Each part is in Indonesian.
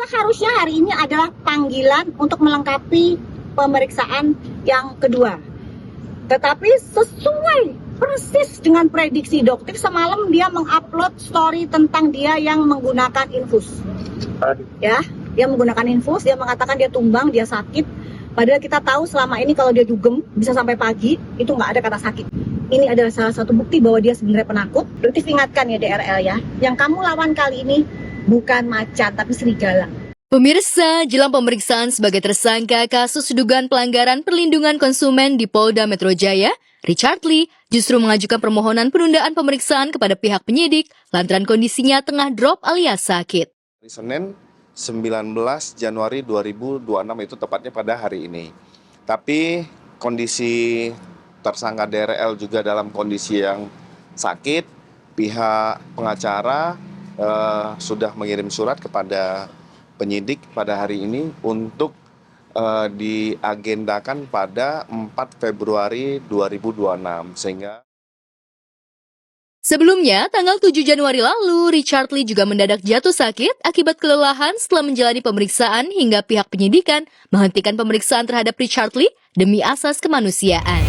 Seharusnya hari ini adalah panggilan untuk melengkapi pemeriksaan yang kedua. Tetapi sesuai persis dengan prediksi dokter, semalam dia mengupload story tentang dia yang menggunakan infus. Ya, dia menggunakan infus, dia mengatakan dia tumbang, dia sakit. Padahal kita tahu selama ini kalau dia dugem bisa sampai pagi, itu nggak ada kata sakit. Ini adalah salah satu bukti bahwa dia sebenarnya penakut. Dokter ingatkan ya DRL ya, yang kamu lawan kali ini bukan macan tapi serigala. Pemirsa, jelang pemeriksaan sebagai tersangka kasus dugaan pelanggaran perlindungan konsumen di Polda Metro Jaya, Richard Lee justru mengajukan permohonan penundaan pemeriksaan kepada pihak penyidik lantaran kondisinya tengah drop alias sakit. Senin 19 Januari 2026 itu tepatnya pada hari ini. Tapi kondisi tersangka DRL juga dalam kondisi yang sakit. Pihak pengacara sudah mengirim surat kepada penyidik pada hari ini untuk diagendakan pada 4 Februari 2026 sehingga Sebelumnya, tanggal 7 Januari lalu, Richard Lee juga mendadak jatuh sakit akibat kelelahan setelah menjalani pemeriksaan hingga pihak penyidikan menghentikan pemeriksaan terhadap Richard Lee demi asas kemanusiaan.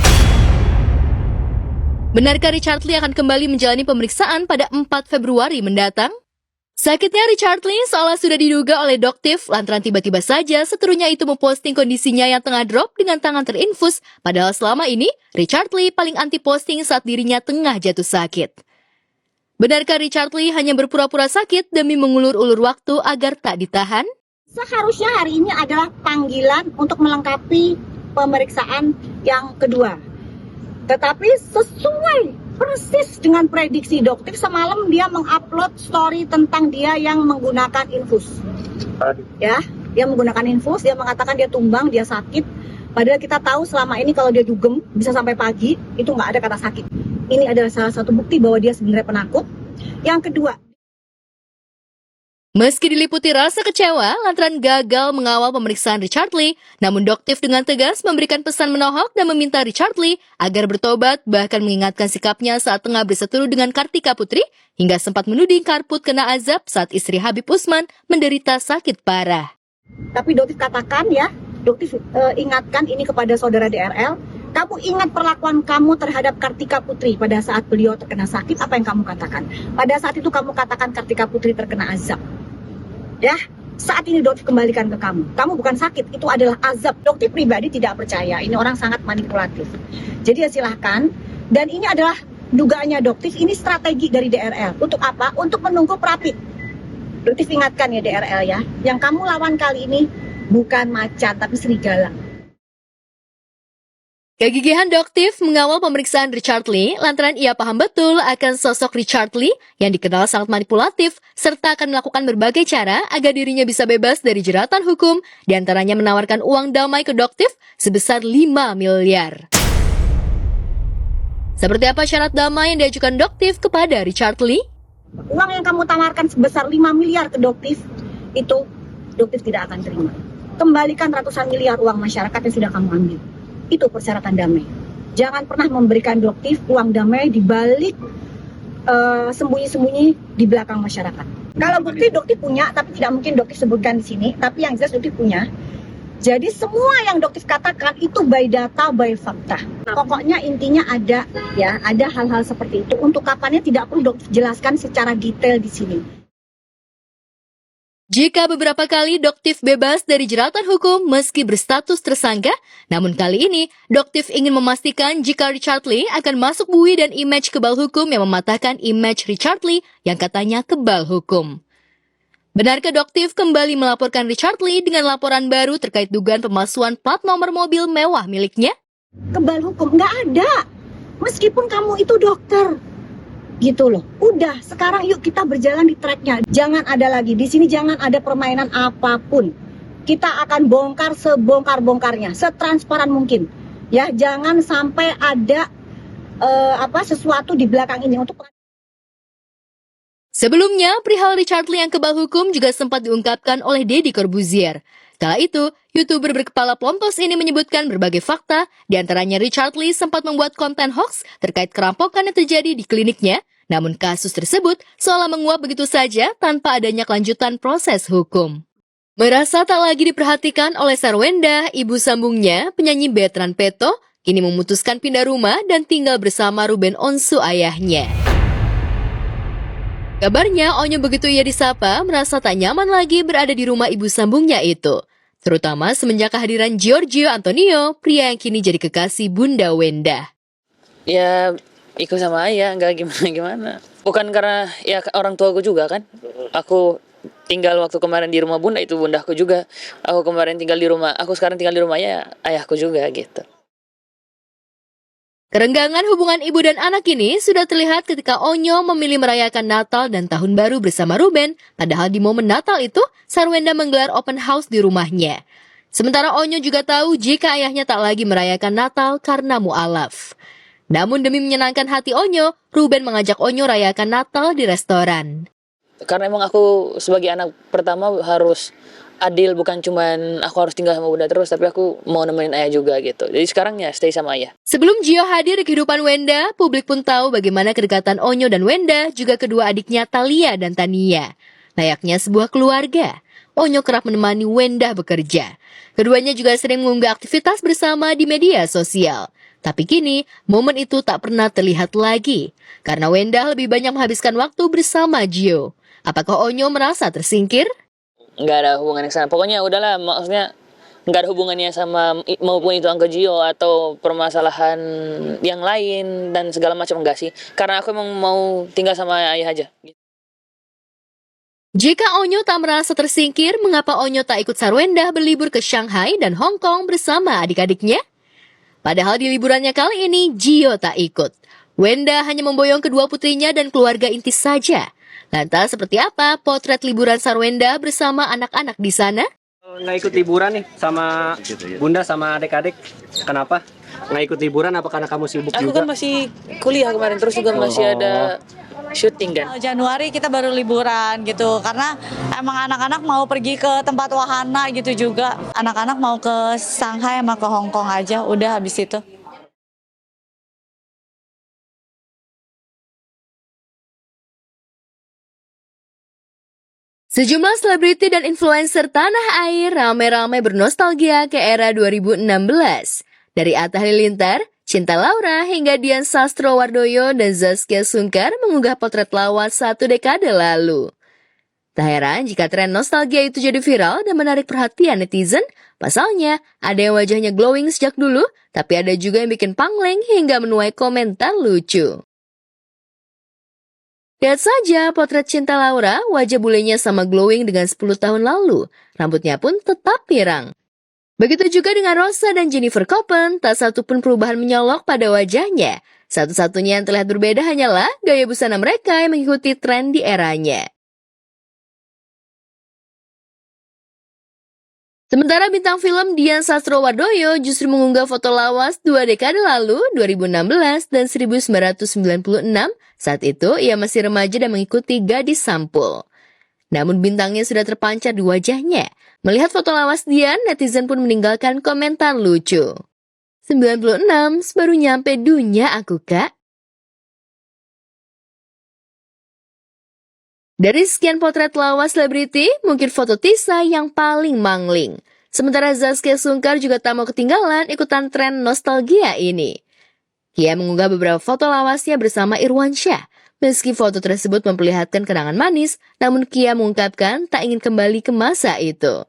Benarkah Richard Lee akan kembali menjalani pemeriksaan pada 4 Februari mendatang? Sakitnya Richard Lee seolah sudah diduga oleh Doktif lantaran tiba-tiba saja seterunya itu memposting kondisinya yang tengah drop dengan tangan terinfus, padahal selama ini Richard Lee paling anti posting saat dirinya tengah jatuh sakit. Benarkah Richard Lee hanya berpura-pura sakit demi mengulur-ulur waktu agar tak ditahan? Seharusnya hari ini adalah panggilan untuk melengkapi pemeriksaan yang kedua. Tetapi sesuai persis dengan prediksi dokter, semalam dia mengupload story tentang dia yang menggunakan infus. Ya, dia menggunakan infus, dia mengatakan dia tumbang, dia sakit. Padahal kita tahu selama ini kalau dia dugem bisa sampai pagi, itu nggak ada kata sakit. Ini adalah salah satu bukti bahwa dia sebenarnya penakut. Yang kedua, meski diliputi rasa kecewa lantaran gagal mengawal pemeriksaan Richard Lee, namun Doktif dengan tegas memberikan pesan menohok dan meminta Richard Lee agar bertobat, bahkan mengingatkan sikapnya saat tengah berseteru dengan Kartika Putri, hingga sempat menuding Karput kena azab saat istri Habib Usman menderita sakit parah. tapi Doktif katakan ya, Doktif ingatkan ini kepada saudara DRL, kamu ingat perlakuan kamu terhadap Kartika Putri pada saat beliau terkena sakit, apa yang kamu katakan? Pada saat itu kamu katakan Kartika Putri terkena azab. Ya, saat ini Doktif kembalikan ke kamu. Kamu bukan sakit, itu adalah azab. Doktif pribadi tidak percaya, ini orang sangat manipulatif. Jadi ya silahkan, dan ini adalah dugaannya Doktif, ini strategi dari DRL. Untuk apa? Untuk menunggu Prapit. Doktif ingatkan ya DRL ya, yang kamu lawan kali ini bukan macan tapi serigala. Kegigihan Doktif mengawal pemeriksaan Richard Lee lantaran ia paham betul akan sosok Richard Lee yang dikenal sangat manipulatif serta akan melakukan berbagai cara agar dirinya bisa bebas dari jeratan hukum, diantaranya menawarkan uang damai ke Doktif sebesar 5 miliar. Seperti apa syarat damai yang diajukan Doktif kepada Richard Lee? Uang yang kamu tawarkan sebesar 5 miliar ke Doktif, itu Doktif tidak akan terima. Kembalikan ratusan miliar uang masyarakat yang sudah kamu ambil. Itu persyaratan damai. Jangan pernah memberikan Doktif uang damai di balik sembunyi-sembunyi di belakang masyarakat. Kalau bukti Doktif punya, tapi tidak mungkin Doktif sebutkan di sini, tapi yang jelas Doktif punya. Jadi semua yang Doktif katakan itu by data, by fakta. Pokoknya intinya ada ya, ada hal-hal seperti itu. Untuk kapannya tidak perlu Doktif jelaskan secara detail di sini. Jika beberapa kali Doktif bebas dari jeratan hukum meski berstatus tersangka, namun kali ini Doktif ingin memastikan jika Richard Lee akan masuk bui dan image kebal hukum yang mematahkan image Richard Lee yang katanya kebal hukum. Benarkah Doktif kembali melaporkan Richard Lee dengan laporan baru terkait dugaan pemalsuan plat nomor mobil mewah miliknya? Kebal hukum nggak ada, meskipun kamu itu dokter. Gitu loh. Udah, sekarang yuk kita berjalan di tracknya. Jangan ada lagi di sini, jangan ada permainan apapun. Kita akan bongkar sebongkar-bongkarnya, setransparan mungkin. Ya, jangan sampai ada sesuatu di belakang ini untuk. Sebelumnya, perihal Richard Lee yang kebal hukum juga sempat diungkapkan oleh Deddy Corbuzier. Kala itu, YouTuber berkepala Plompos ini menyebutkan berbagai fakta, diantaranya Richard Lee sempat membuat konten hoax terkait kerampokan yang terjadi di kliniknya, namun kasus tersebut seolah menguap begitu saja tanpa adanya kelanjutan proses hukum. Merasa tak lagi diperhatikan oleh Sarwenda, ibu sambungnya, penyanyi Bertrand Peto, kini memutuskan pindah rumah dan tinggal bersama Ruben Onsu ayahnya. Kabarnya, Onyo begitu ia disapa, merasa tak nyaman lagi berada di rumah ibu sambungnya itu. Terutama semenjak kehadiran Giorgio Antonio, pria yang kini jadi kekasih Bunda Wenda. Ya, ikut sama ayah, nggak gimana-gimana. Bukan karena ya orang tuaku juga kan. Aku tinggal waktu kemarin di rumah bunda, itu bundaku juga. Aku sekarang tinggal di rumah ayahku juga gitu. Kerenggangan hubungan ibu dan anak ini sudah terlihat ketika Onyo memilih merayakan Natal dan Tahun Baru bersama Ruben, padahal di momen Natal itu, Sarwenda menggelar open house di rumahnya. Sementara Onyo juga tahu jika ayahnya tak lagi merayakan Natal karena mu'alaf. Namun demi menyenangkan hati Onyo, Ruben mengajak Onyo rayakan Natal di restoran. Karena emang aku sebagai anak pertama harus adil, bukan cuman aku harus tinggal sama bunda terus, tapi aku mau nemenin ayah juga gitu. Jadi sekarang ya stay sama ayah. Sebelum Gio hadir di kehidupan Wenda, publik pun tahu bagaimana kedekatan Onyo dan Wenda, juga kedua adiknya Thalia dan Tania. Layaknya sebuah keluarga, Onyo kerap menemani Wenda bekerja. Keduanya juga sering mengunggah aktivitas bersama di media sosial. Tapi kini, momen itu tak pernah terlihat lagi, karena Wenda lebih banyak menghabiskan waktu bersama Gio. Apakah Onyo merasa tersingkir? Nggak ada hubungannya ke sana. Pokoknya udahlah, maksudnya nggak ada hubungannya sama maupun itu Angka Gio atau permasalahan yang lain dan segala macam, enggak sih. Karena aku emang mau tinggal sama ayah aja. Jika Onyo tak merasa tersingkir, mengapa Onyo tak ikut Sarwenda berlibur ke Shanghai dan Hong Kong bersama adik-adiknya? Padahal di liburannya kali ini, Gio tak ikut. Wenda hanya memboyong kedua putrinya dan keluarga inti saja. Lantas seperti apa potret liburan Sarwenda bersama anak-anak di sana? Nggak ikut liburan nih sama bunda sama adik-adik. Kenapa? Nggak ikut liburan apa karena kamu sibuk Aku juga? kan masih kuliah kemarin, terus juga masih ada syuting kan. Januari kita baru liburan gitu, karena emang anak-anak mau pergi ke tempat wahana gitu juga. Anak-anak mau ke Shanghai sama ke Hong Kong aja, udah habis itu. Sejumlah selebriti dan influencer tanah air ramai-ramai bernostalgia ke era 2016. Dari Atta Halilintar, Cinta Laura, hingga Dian Sastrowardoyo dan Zaskia Sungkar mengunggah potret lawas 1 dekade lalu. Tak heran jika tren nostalgia itu jadi viral dan menarik perhatian netizen. Pasalnya, ada yang wajahnya glowing sejak dulu, tapi ada juga yang bikin pangleng hingga menuai komentar lucu. Lihat saja potret Cinta Laura, wajah bulenya sama glowing dengan 10 tahun lalu. Rambutnya pun tetap pirang. Begitu juga dengan Rosa dan Jennifer Copen, tak satu pun perubahan menyolok pada wajahnya. Satu-satunya yang terlihat berbeda hanyalah gaya busana mereka yang mengikuti tren di eranya. Sementara bintang film Dian Sastrowardoyo justru mengunggah foto lawas 2 dekade lalu, 2016 dan 1996. Saat itu, ia masih remaja dan mengikuti Gadis Sampul. Namun bintangnya sudah terpancar di wajahnya. Melihat foto lawas Dian, netizen pun meninggalkan komentar lucu. 96, baru nyampe dunia aku, Kak. Dari sekian potret lawas selebriti, mungkin foto Tisa yang paling mangling. Sementara Zaskia Sungkar juga tak mau ketinggalan ikutan tren nostalgia ini. Kia mengunggah beberapa foto lawasnya bersama Irwansyah. Meski foto tersebut memperlihatkan kenangan manis, namun Kia mengungkapkan tak ingin kembali ke masa itu.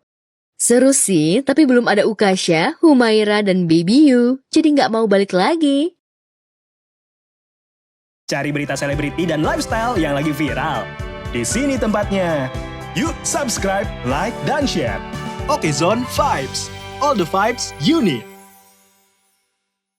Seru sih, tapi belum ada Ukasha, Humaira, dan Baby You, jadi nggak mau balik lagi. Cari berita selebriti dan lifestyle yang lagi viral. Di sini tempatnya. Yuk subscribe, like, dan share. Oke Zone Vibes. All the vibes you need.